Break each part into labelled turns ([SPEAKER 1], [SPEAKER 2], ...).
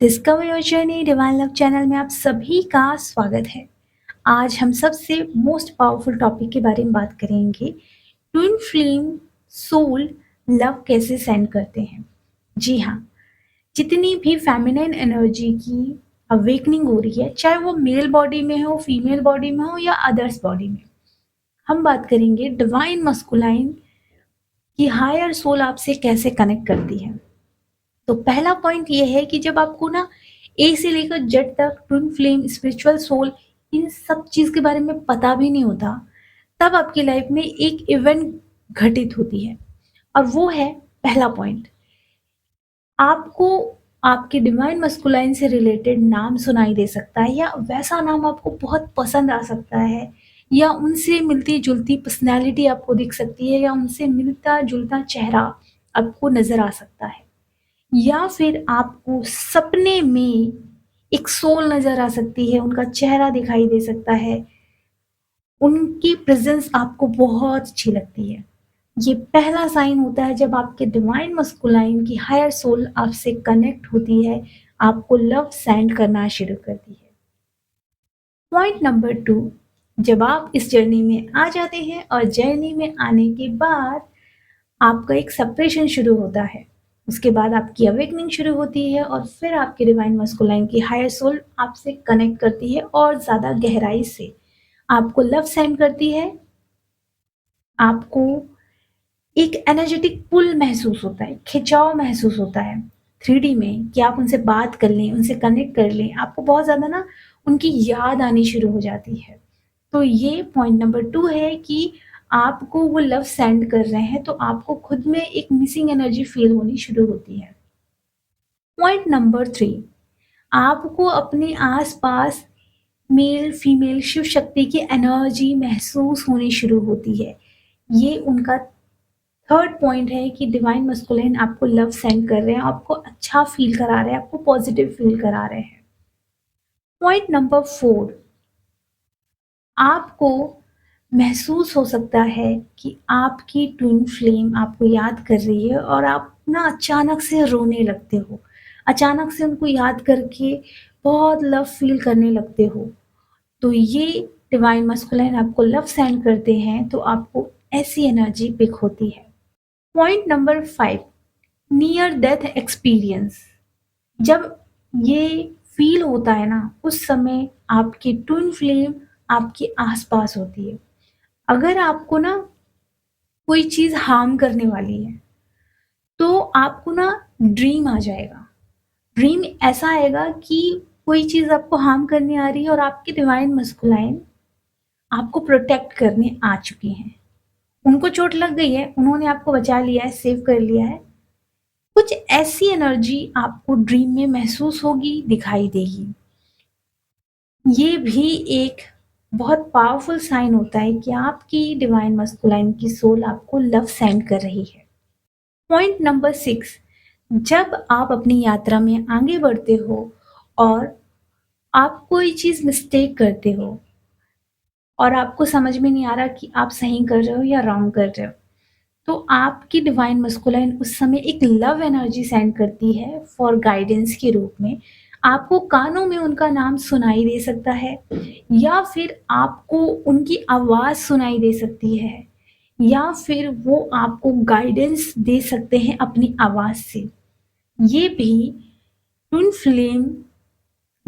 [SPEAKER 1] Discover your journey divine love channel में आप सभी का स्वागत है। आज हम सबसे मोस्ट पावरफुल टॉपिक के बारे में बात करेंगे। ट्विन फ्लेम सोल लव कैसे सेंड करते हैं। जी हाँ, जितनी भी फेमिनिन एनर्जी की अवेकनिंग हो रही है, चाहे वो मेल बॉडी में हो, फीमेल बॉडी में हो या अदर्स बॉडी में, हम बात करेंगे डिवाइन मस्कुलाइन की हायर सोल आपसे कैसे कनेक्ट करती है। तो पहला पॉइंट ये है कि जब आपको ना ए से लेकर जेड तक ट्विन फ्लेम, स्पिरिचुअल सोल, इन सब चीज़ के बारे में पता भी नहीं होता, तब आपकी लाइफ में एक इवेंट घटित होती है और वो है पहला पॉइंट। आपको आपके डिवाइन मस्कुलाइन से रिलेटेड नाम सुनाई दे सकता है या वैसा नाम आपको बहुत पसंद आ सकता है या उनसे मिलती-जुलती पर्सनैलिटी आपको दिख सकती है या उनसे मिलता-जुलता चेहरा आपको नज़र आ सकता है। या फिर आपको सपने में एक सोल नज़र आ सकती है, उनका चेहरा दिखाई दे सकता है, उनकी प्रेज़ेंस आपको बहुत अच्छी लगती है। ये पहला साइन होता है जब आपके डिवाइन मस्कुलाइन की हायर सोल आपसे कनेक्ट होती है, आपको लव सेंड करना शुरू करती है। पॉइंट नंबर 2, जब आप इस जर्नी में आ जाते हैं और जर्नी में आने के बाद आपका एक सेपरेशन शुरू होता है। उसके बाद आपकी अवेकनिंग शुरू होती है और फिर आपके डिवाइन मस्कुलाइन की हायर सोल आपसे कनेक्ट करती है और ज़्यादा गहराई से आपको लव सेंड करती है। आपको एक एनर्जेटिक पुल महसूस होता है, खिंचाव महसूस होता है 3D में कि आप उनसे बात कर लें, उनसे कनेक्ट कर लें। आपको बहुत ज़्यादा ना उनकी याद आनी शुरू हो जाती है। तो ये पॉइंट नंबर 2 है कि आपको वो लव सेंड कर रहे हैं, तो आपको खुद में एक मिसिंग एनर्जी फ़ील होनी शुरू होती है। पॉइंट नंबर 3, आपको अपने आस-पास मेल, फीमेल, शिव शक्ति की एनर्जी महसूस होनी शुरू होती है। ये उनका थर्ड पॉइंट है कि डिवाइन मस्कुलिन आपको लव सेंड कर रहे हैं, आपको अच्छा फ़ील करा रहे हैं, आपको पॉज़िटिव फ़ील करा रहे हैं। पॉइंट नंबर 4, आपको महसूस हो सकता है कि आपकी ट्विन फ्लेम आपको याद कर रही है और आप ना अचानक से रोने लगते हो। अचानक से उनको याद करके बहुत लव फ़ील करने लगते हो। तो ये डिवाइन मस्कुलिन आपको लव सेंड करते हैं, तो आपको ऐसी एनर्जी पिक होती है। Point number 5, near death experience. जब ये फ़ील होता है ना, उस समय आपकी ट्विन फ्लेम आपके आस-पास होती है। अगर आपको ना कोई चीज़ हार्म करने वाली है, तो आपको ना ड्रीम आ जाएगा। ड्रीम ऐसा आएगा कि कोई चीज़ आपको हार्म करने आ रही है और आपकी डिवाइन मस्कुलाइन आपको प्रोटेक्ट करने आ चुकी हैं। उनको चोट लग गई है, उन्होंने आपको बचा लिया है, सेव कर लिया है। कुछ ऐसी एनर्जी आपको ड्रीम में महसूस होगी, दिखाई देगी। ये भी एक बहुत पावरफुल साइन होता है कि आपकी डिवाइन मस्कुलाइन की सोल आपको लव सेंड कर रही है। पॉइंट नंबर 6, जब आप अपनी यात्रा में आगे बढ़ते हो और आप कोई चीज़ मिस्टेक करते हो और आपको समझ में नहीं आ रहा कि आप सही कर रहे हो या रॉन्ग कर रहे हो, तो आपकी डिवाइन मस्कुलाइन उस समय एक लव एनर्जी सेंड करती है फॉर गाइडेंस के रूप में। आपको कानों में उनका नाम सुनाई दे सकता है या फिर आपको उनकी आवाज़ सुनाई दे सकती है या फिर वो आपको गाइडेंस दे सकते हैं अपनी आवाज़ से। ये भी ट्विन फ्लेम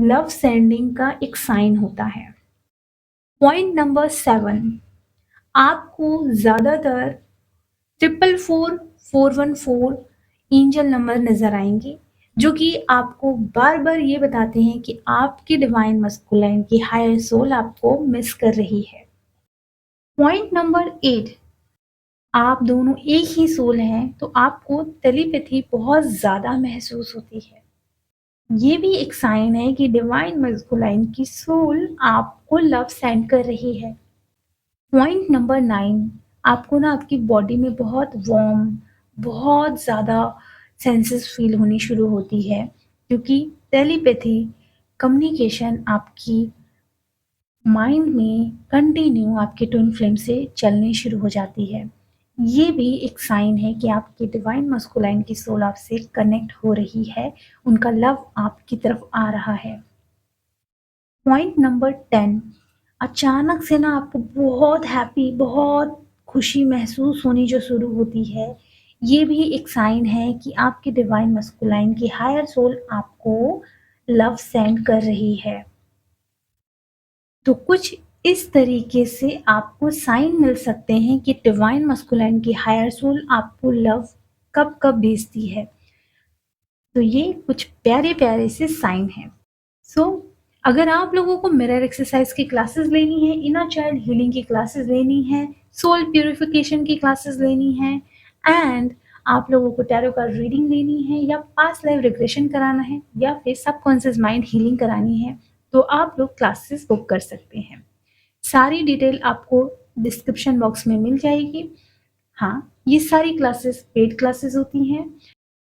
[SPEAKER 1] लव सेंडिंग का एक साइन होता है। पॉइंट नंबर 7, आपको ज़्यादातर 444, 414 एंजल नंबर नज़र आएँगे, जो कि आपको बार-बार ये बताते हैं कि आपकी डिवाइन मस्कुलाइन की हायर सोल आपको मिस कर रही है। पॉइंट नंबर 8, आप दोनों एक ही सोल हैं, तो आपको टेलीपैथी बहुत ज़्यादा महसूस होती है। ये भी एक साइन है कि डिवाइन मस्कुलाइन की सोल आपको लव सेंड कर रही है। पॉइंट नंबर 9, आपको ना आपकी बॉडी में बहुत वार्म, बहुत ज़्यादा सेंसेस फ़ील होनी शुरू होती है, क्योंकि टेलीपैथी कम्युनिकेशन आपकी माइंड में कंटिन्यू आपके ट्विन फ्लेम से चलनी शुरू हो जाती है। ये भी एक साइन है कि आपकी डिवाइन मस्कुलाइन की सोल आपसे कनेक्ट हो रही है, उनका लव आपकी तरफ आ रहा है। पॉइंट नंबर 10, अचानक से ना आपको बहुत हैप्पी, बहुत खुशी महसूस होनी जो शुरू होती है, ये भी एक साइन है कि आपकी डिवाइन मस्कुलाइन की हायर सोल आपको लव सेंड कर रही है। तो कुछ इस तरीके से आपको साइन मिल सकते हैं कि डिवाइन मस्कुलाइन की हायर सोल आपको लव कब-कब भेजती है। तो ये कुछ प्यारे-प्यारे से साइन हैं। सो अगर आप लोगों को मिरर एक्सरसाइज की क्लासेस लेनी है, इनर चाइल्ड हीलिंग की क्लासेस लेनी है, सोल प्यूरिफिकेशन की क्लासेस लेनी है एंड आप लोगों को टैरो कार्ड रीडिंग लेनी है या पास्ट लाइफ रिग्रेशन कराना है या फिर सबकॉन्शियस माइंड हीलिंग करानी है, तो आप लोग क्लासेस बुक कर सकते हैं। सारी डिटेल आपको डिस्क्रिप्शन बॉक्स में मिल जाएगी। हाँ, ये सारी क्लासेस पेड क्लासेस होती हैं,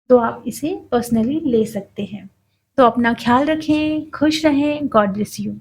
[SPEAKER 1] तो आप इसे पर्सनली ले सकते हैं। तो अपना ख्याल रखें, खुश रहें, गॉड ब्लेस यू।